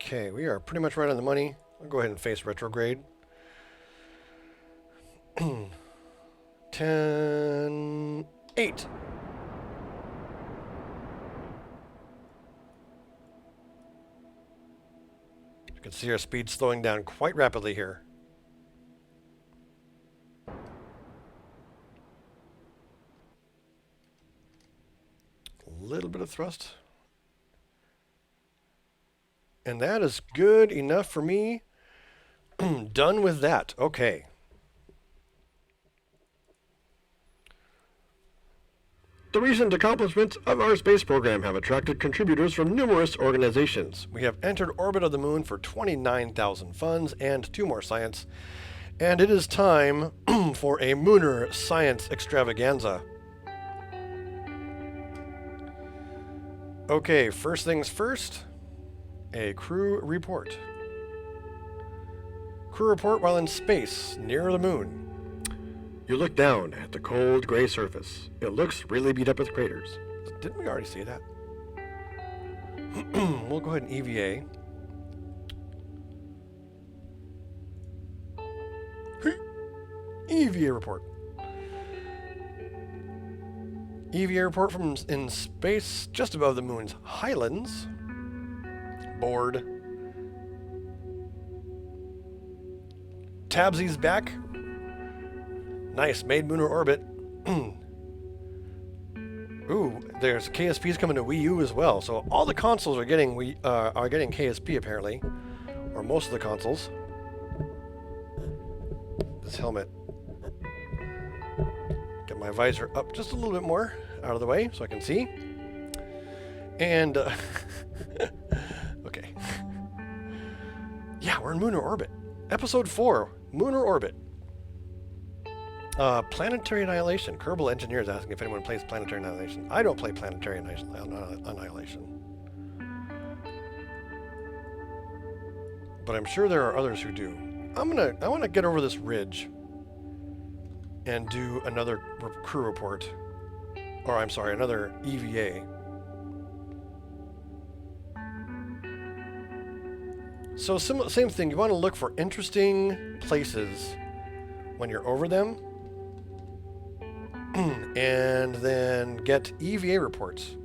Okay, we are pretty much right on the money. I'll go ahead and face retrograde. 10, 8. You can see our speed slowing down quite rapidly here. A little bit of thrust. And that is good enough for me. Done with that. Okay. The recent accomplishments of our space program have attracted contributors from numerous organizations. We have entered orbit of the moon for 29,000 funds and 2 more science. And it is time for a Mooner Science Extravaganza. Okay, first things first, a crew report. Crew report while in space, near the moon. You look down at the cold gray surface. It looks really beat up with craters. Didn't we already see that? We'll go ahead and EVA. EVA report. EVA report from in space just above the moon's highlands. Board. Tabsy's back. Nice, made Mooner orbit. Ooh, there's KSPs coming to Wii U as well. So all the consoles are getting KSP apparently, or most of the consoles. This helmet. Get my visor up just a little bit more out of the way so I can see. And okay, yeah, we're in Mooner orbit. Episode 4, Mooner orbit. Planetary Annihilation. Kerbal Engineers asking if anyone plays Planetary Annihilation. I don't play Planetary Annihilation. But I'm sure there are others who do. I want to get over this ridge and do another crew report. Or I'm sorry, another EVA. So same thing, you want to look for interesting places when you're over them. And then get EVA reports,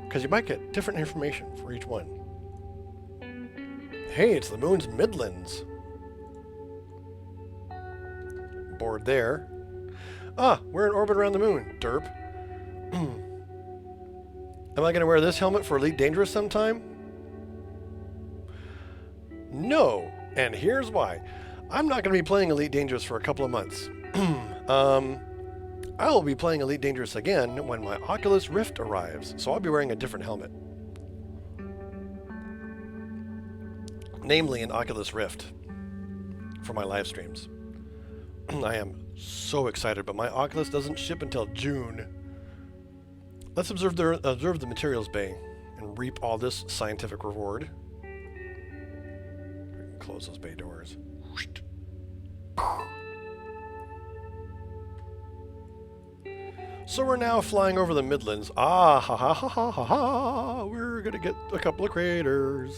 because you might get different information for each one. Hey, it's the moon's Midlands. Board there. Ah, we're in orbit around the moon. Derp. Am I going to wear this helmet for Elite Dangerous sometime? No, and here's why. I'm not going to be playing Elite Dangerous for a couple of months. I will be playing Elite Dangerous again when my Oculus Rift arrives, so I'll be wearing a different helmet. Namely an Oculus Rift for my live streams. I am so excited, but my Oculus doesn't ship until June. Let's observe the materials bay and reap all this scientific reward. Close those bay doors. So we're now flying over the Midlands. Ah, ha ha ha ha ha ha! We're gonna get a couple of craters.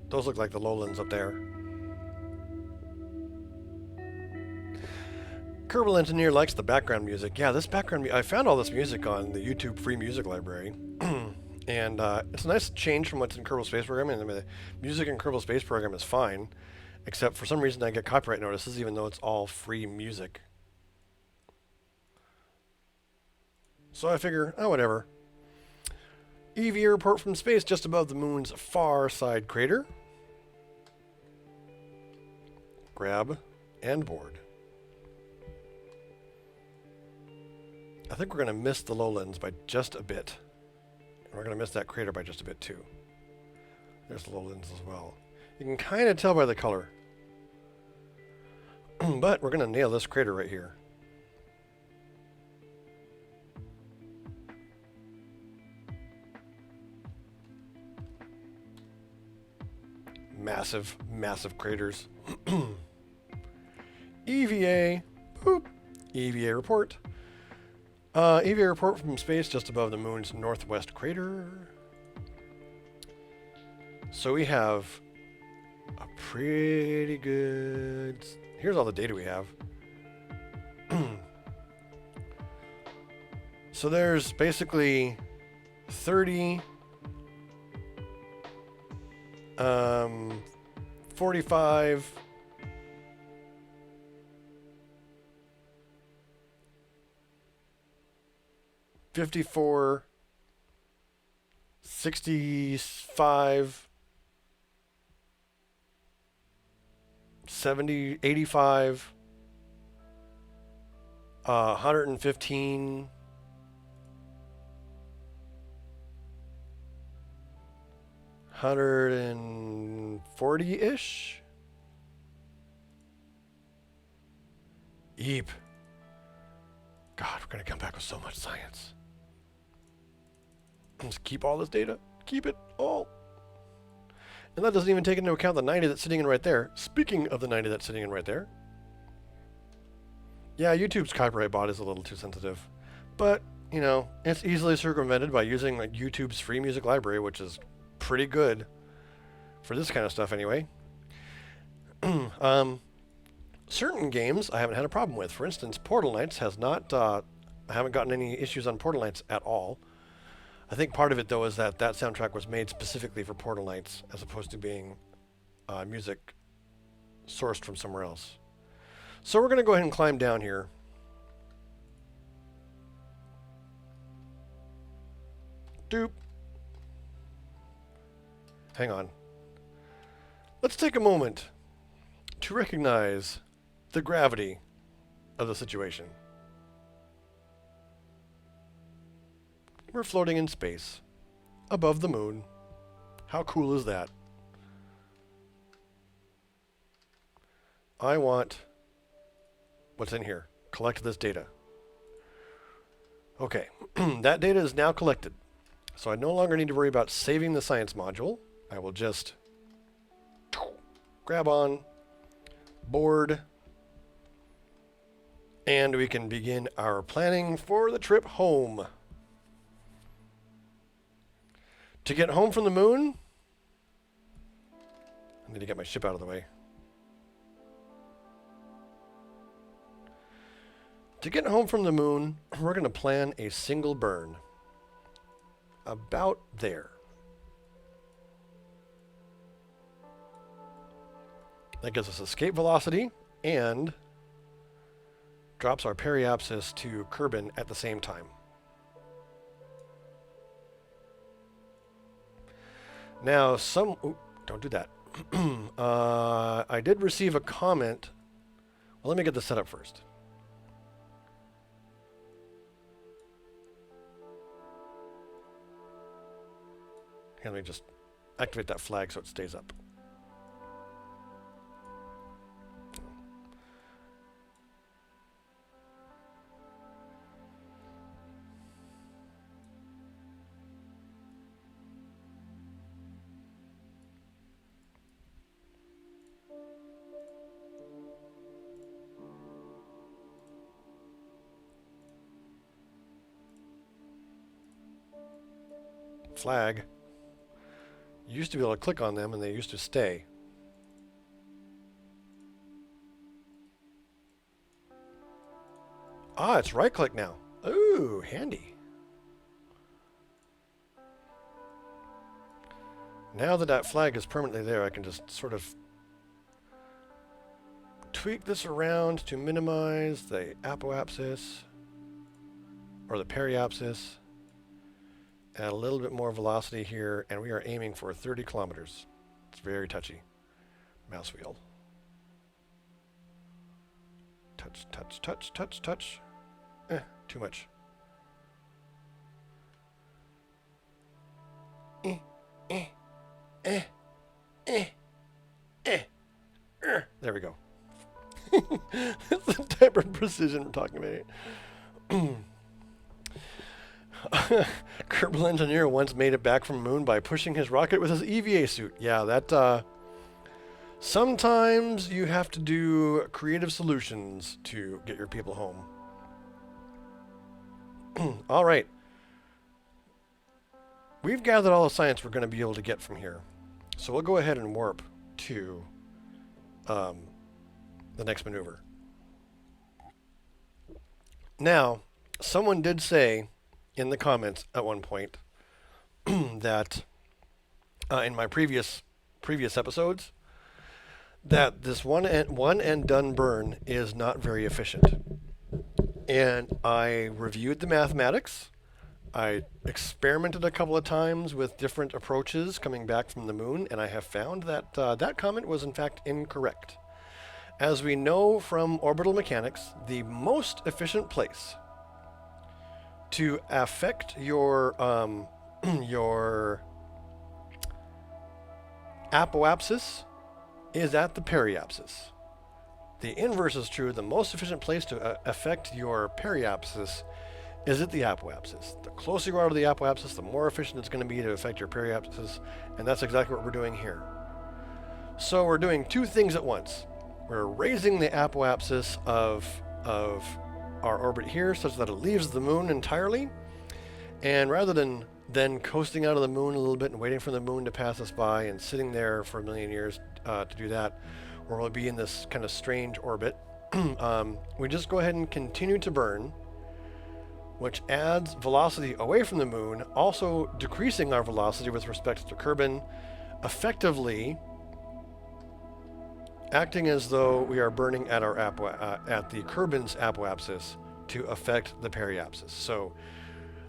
Those look like the lowlands up there. Kerbal Engineer likes the background music. Yeah, this background I found all this music on the YouTube free music library. And it's a nice change from what's in Kerbal Space Program. And the music in Kerbal Space Program is fine. Except for some reason I get copyright notices even though it's all free music. So I figure, oh, whatever. EVA report from space just above the moon's far side crater. Grab and board. I think we're going to miss the lowlands by just a bit. And we're going to miss that crater by just a bit too. There's the lowlands as well. You can kind of tell by the color. But we're going to nail this crater right here. Massive, massive craters. EVA. Boop. EVA report. EVA report from space just above the moon's northwest crater. So we have a pretty good... Here's all the data we have. So there's basically 30, 45, 54, 65, 70, 85, 115, 140-ish. Eep. God, we're going to come back with so much science. Just keep all this data. Keep it all. And that doesn't even take into account the 90 that's sitting in right there. Speaking of the 90 that's sitting in right there. Yeah, YouTube's copyright bot is a little too sensitive. But, you know, it's easily circumvented by using like YouTube's free music library, which is pretty good for this kind of stuff anyway. Certain games I haven't had a problem with. For instance, Portal Knights has not... I haven't gotten any issues on Portal Knights at all. I think part of it, though, is that that soundtrack was made specifically for Portal Knights as opposed to being music sourced from somewhere else. So we're going to go ahead and climb down here. Doop. Hang on. Let's take a moment to recognize the gravity of the situation. We're floating in space, above the moon. How cool is that? I want what's in here. Collect this data. Okay, that data is now collected. So I no longer need to worry about saving the science module. I will just grab on, board, and we can begin our planning for the trip home. To get home from the moon, I need to get my ship out of the way. To get home from the moon, we're going to plan a single burn. About there. That gives us escape velocity and drops our periapsis to Kerbin at the same time. Now, don't do that. I did receive a comment. Well, let me get this set up first. Here, let me just activate that flag so it stays up. Flag. You used to be able to click on them and they used to stay. Ah, it's right click now. Ooh, handy. Now that that flag is permanently there, I can just sort of tweak this around to minimize the apoapsis or the periapsis. Add a little bit more velocity here, and we are aiming for 30 kilometers. It's very touchy. Mouse wheel. Touch, touch, touch, touch, touch. Too much. There we go. That's the type of precision we're talking about. Kerbal engineer once made it back from the moon by pushing his rocket with his EVA suit. Yeah, that, sometimes you have to do creative solutions to get your people home. All right. We've gathered all the science we're going to be able to get from here. So we'll go ahead and warp to the next maneuver. Now, someone did say in the comments at one point that in my previous episodes that this one and done burn is not very efficient. And I reviewed the mathematics. I experimented a couple of times with different approaches coming back from the moon, and I have found that that comment was in fact incorrect. As we know from orbital mechanics, the most efficient place to affect your your apoapsis is at the periapsis. The inverse is true. The most efficient place to affect your periapsis is at the apoapsis. The closer you are to the apoapsis, the more efficient it's going to be to affect your periapsis, and that's exactly what we're doing here. So we're doing two things at once. We're raising the apoapsis of our orbit here such that it leaves the moon entirely, and rather than then coasting out of the moon a little bit and waiting for the moon to pass us by and sitting there for a million years to do that, where we'll be in this kind of strange orbit, we just go ahead and continue to burn, which adds velocity away from the moon, also decreasing our velocity with respect to Kerbin, effectively acting as though we are burning at our at the Kerbin's apoapsis to affect the periapsis. So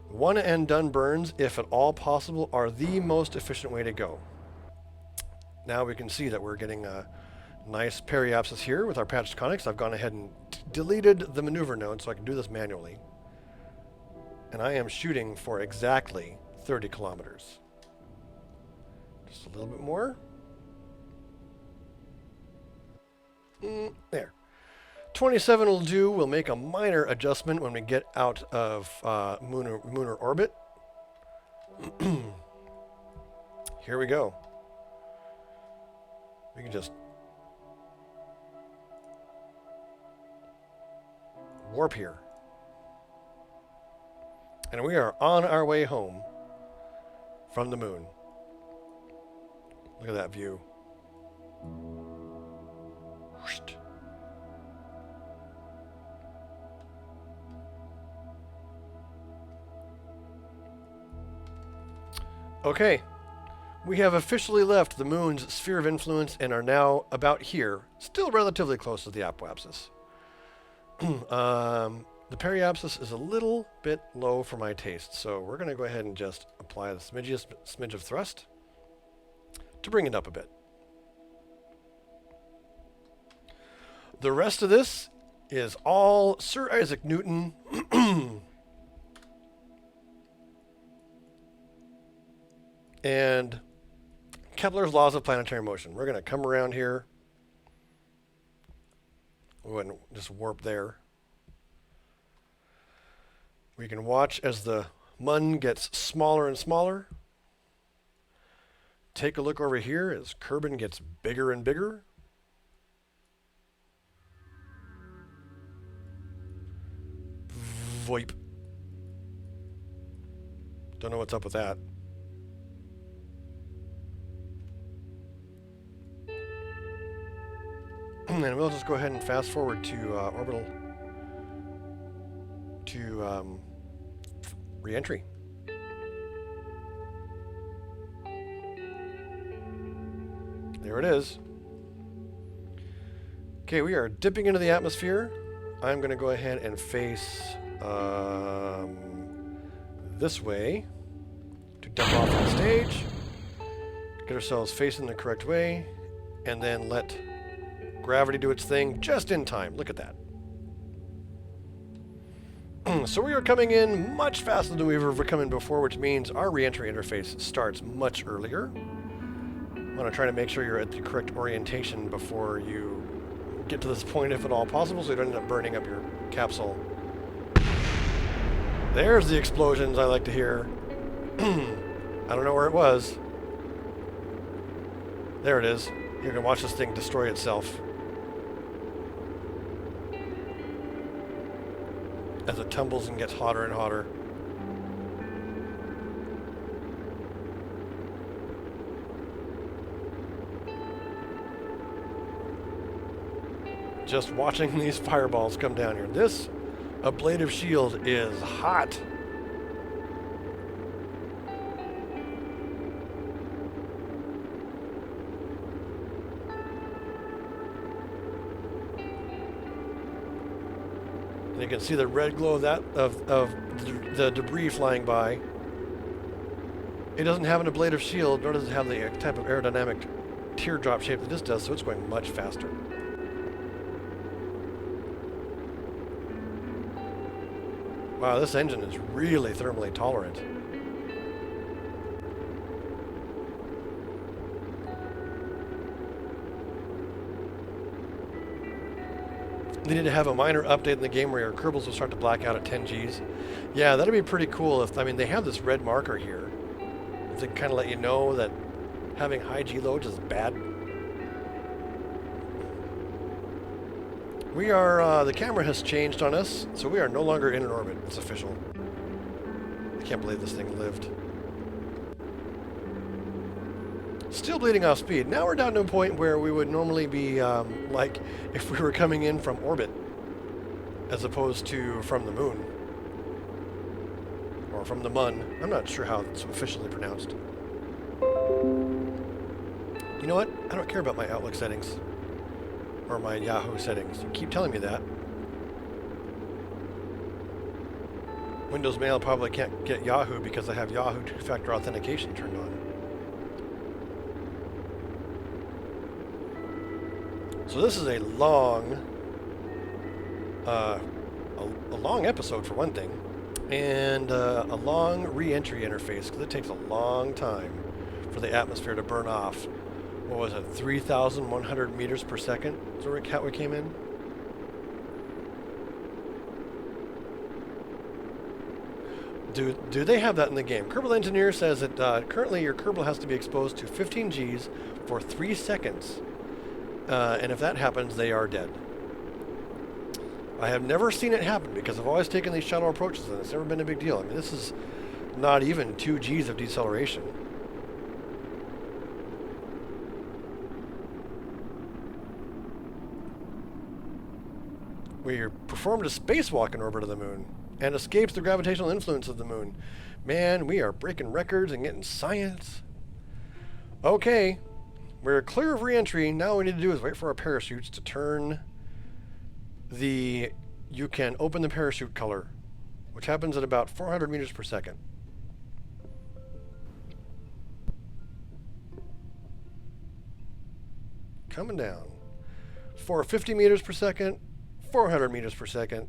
one and done burns, if at all possible, are the most efficient way to go. Now we can see that we're getting a nice periapsis here with our patched conics. I've gone ahead and deleted the maneuver node so I can do this manually. And I am shooting for exactly 30 kilometers. Just a little bit more. There. 27 will do. We'll make a minor adjustment when we get out of lunar orbit. Here we go. We can just warp here. And we are on our way home from the moon. Look at that view. Okay, we have officially left the moon's sphere of influence and are now about here, still relatively close to the apoapsis. The periapsis is a little bit low for my taste, so we're going to go ahead and just apply the smidge of thrust to bring it up a bit. The rest of this is all Sir Isaac Newton and Kepler's laws of planetary motion. We're going to come around here. We'll go ahead and just warp there. We can watch as the mun gets smaller and smaller. Take a look over here as Kerbin gets bigger and bigger. VoIP. Don't know what's up with that. And we'll just go ahead and fast forward to orbital to re-entry. There it is. Okay, we are dipping into the atmosphere. I'm going to go ahead and face this way to dump off the stage, get ourselves facing the correct way, and then let gravity do its thing just in time. Look at that. So we are coming in much faster than we've ever come in before, which means our re-entry interface starts much earlier. I want to try to make sure you're at the correct orientation before you get to this point, if at all possible, so you don't end up burning up your capsule. There's the explosions I like to hear. I don't know where it was. There it is. You're going to watch this thing destroy itself as it tumbles and gets hotter and hotter. just watching these fireballs come down here. This ablative shield is hot. And you can see the red glow of that of the debris flying by. It doesn't have an ablative shield, nor does it have the type of aerodynamic teardrop shape that this does, so it's going much faster. Wow, this engine is really thermally tolerant. They need to have a minor update in the game where your Kerbals will start to black out at 10 Gs. Yeah, that'd be pretty cool if, I mean, they have this red marker here to kind of let you know that having high G loads is bad. We are, the camera has changed on us, so we are no longer in an orbit. It's official. I can't believe this thing lived. Still bleeding off speed. Now we're down to a point where we would normally be, like, if we were coming in from orbit, as opposed to from the moon. Or from the mun. I'm not sure how it's officially pronounced. You know what? I don't care about my Outlook settings. Or my Yahoo settings. You keep telling me that. Windows Mail probably can't get Yahoo because I have Yahoo two-factor authentication turned on. So this is a long, a long episode for one thing, and a long re-entry interface because it takes a long time for the atmosphere to burn off. What was it, 3,100 meters per second? Is that where we came in? Do they have that in the game? Kerbal Engineer says that currently your Kerbal has to be exposed to 15 Gs for 3 seconds. And if that happens, they are dead. I have never seen it happen because I've always taken these shallow approaches and it's never been a big deal. I mean, this is not even 2 Gs of deceleration. We performed a spacewalk in orbit of the moon and escaped the gravitational influence of the moon. Man, we are breaking records and getting science. Okay. We're clear of re-entry. Now all we need to do is wait for our parachutes to turn the... You can open the parachute color, which happens at about 400 meters per second. Coming down. 450 meters per second, 400 meters per second.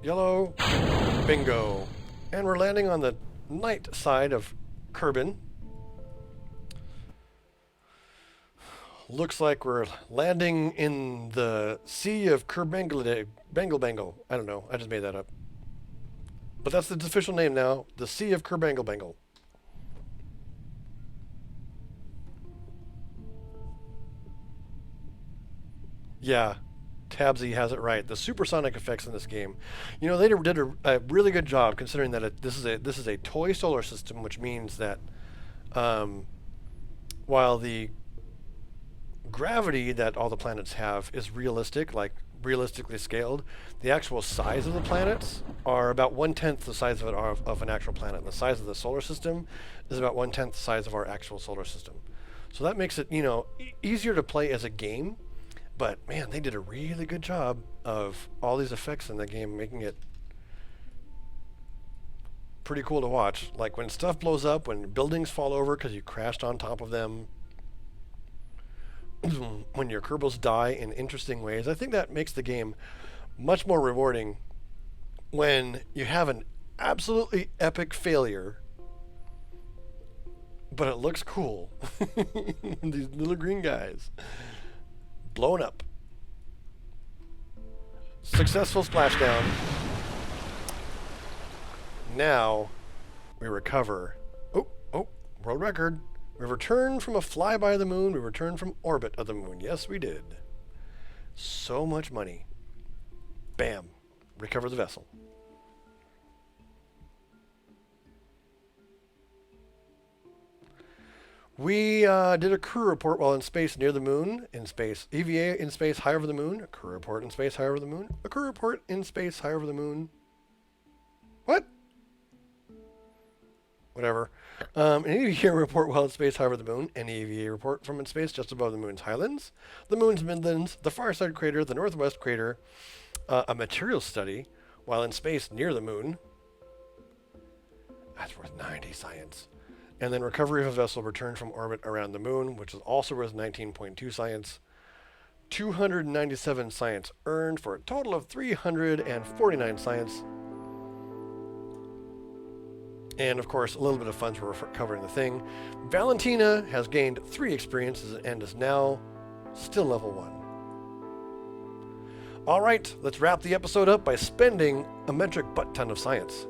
Yellow. Bingo. And we're landing on the night side of Kerbin. Looks like we're landing in the Sea of Kerbal. I don't know. I just made that up. But that's the official name now. The Sea of Kerbal. Yeah. Tabsy has it right. The supersonic effects in this game. You know, they did a really good job considering that this is a toy solar system, which means that while the gravity that all the planets have is realistic, like realistically scaled, the actual size of the planets are about 1/10 the size of an actual planet. And the size of the solar system is about 1/10 the size of our actual solar system. So that makes it, you know, easier to play as a game. But man, they did a really good job of all these effects in the game, making it pretty cool to watch. Like when stuff blows up, when buildings fall over because you crashed on top of them, when your Kerbals die in interesting ways. I think that makes the game much more rewarding when you have an absolutely epic failure, but it looks cool. These little green guys. Blown up. Successful splashdown. Now we recover. Oh, world record. We returned from a flyby of the moon. We returned from orbit of the moon. Yes, we did. So much money. Bam. Recover the vessel. We did a crew report while in space near the moon, in space. EVA in space high over the moon. A crew report in space high over the moon. A crew report in space high over the moon. What? Whatever. An EVA report while in space high over the moon. An EVA report from in space just above the moon's highlands, the moon's midlands, the far side crater, the northwest crater. A material study while in space near the moon. That's worth 90 science. And then recovery of a vessel returned from orbit around the moon, which is also worth 19.2 science. 297 science earned for a total of 349 science. And of course, a little bit of funds for covering the thing. Valentina has gained 3 experiences and is now still level 1. All right, let's wrap the episode up by spending a metric butt ton of science.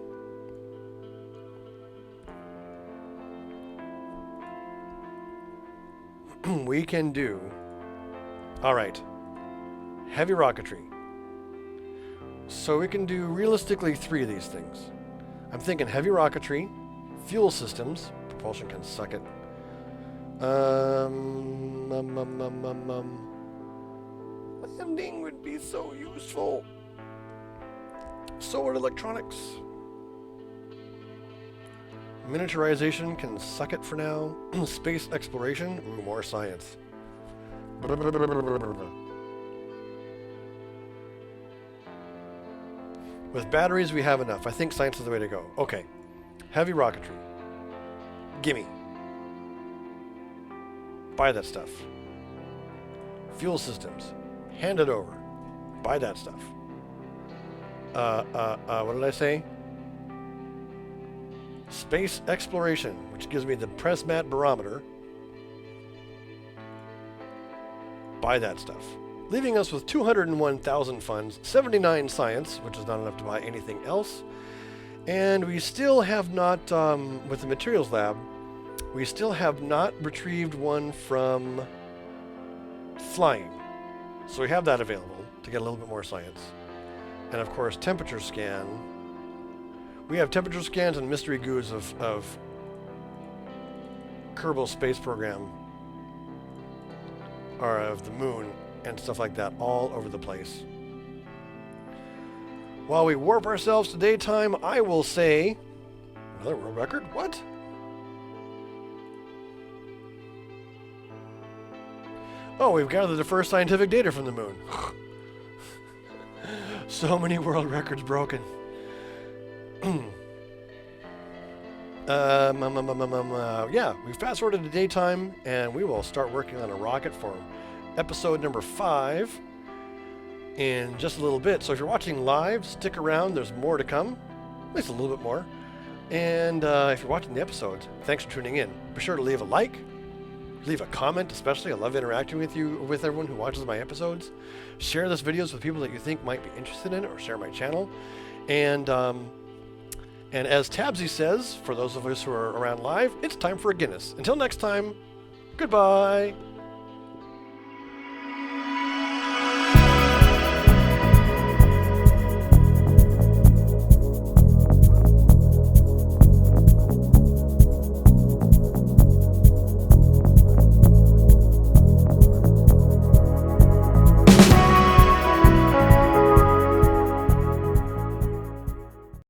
We can do, all right, heavy rocketry. So we can do realistically 3 of these things. I'm thinking heavy rocketry, fuel systems, propulsion can suck it. Landing would be so useful. Solar electronics. Miniaturization can suck it for now. Space exploration, ooh, more science. With batteries, we have enough. I think science is the way to go. Okay. Heavy rocketry. Gimme. Buy that stuff. Fuel systems. Hand it over. Buy that stuff. What did I say? Space exploration, which gives me the Presmat barometer. Buy that stuff. Leaving us with 201,000 funds, 79 science, which is not enough to buy anything else. And we still have not, with the materials lab, we still have not retrieved one from flying. So we have that available to get a little bit more science. And of course, temperature scan. We have temperature scans and mystery goos of Kerbal space program, or of the moon and stuff like that all over the place. While we warp ourselves to daytime, I will say, another world record? What? Oh, we've gathered the first scientific data from the moon. So many world records broken. Yeah, we fast forwarded to daytime, and we will start working on a rocket for episode number 5 in just a little bit. So if you're watching live, stick around. There's more to come, at least a little bit more. And if you're watching the episodes, thanks for tuning in. Be sure to leave a like, leave a comment, especially. I love interacting with you, with everyone who watches my episodes. Share this videos with people that you think might be interested in it, or share my channel. And as Tabsy says, for those of us who are around live, it's time for a Guinness. Until next time, goodbye.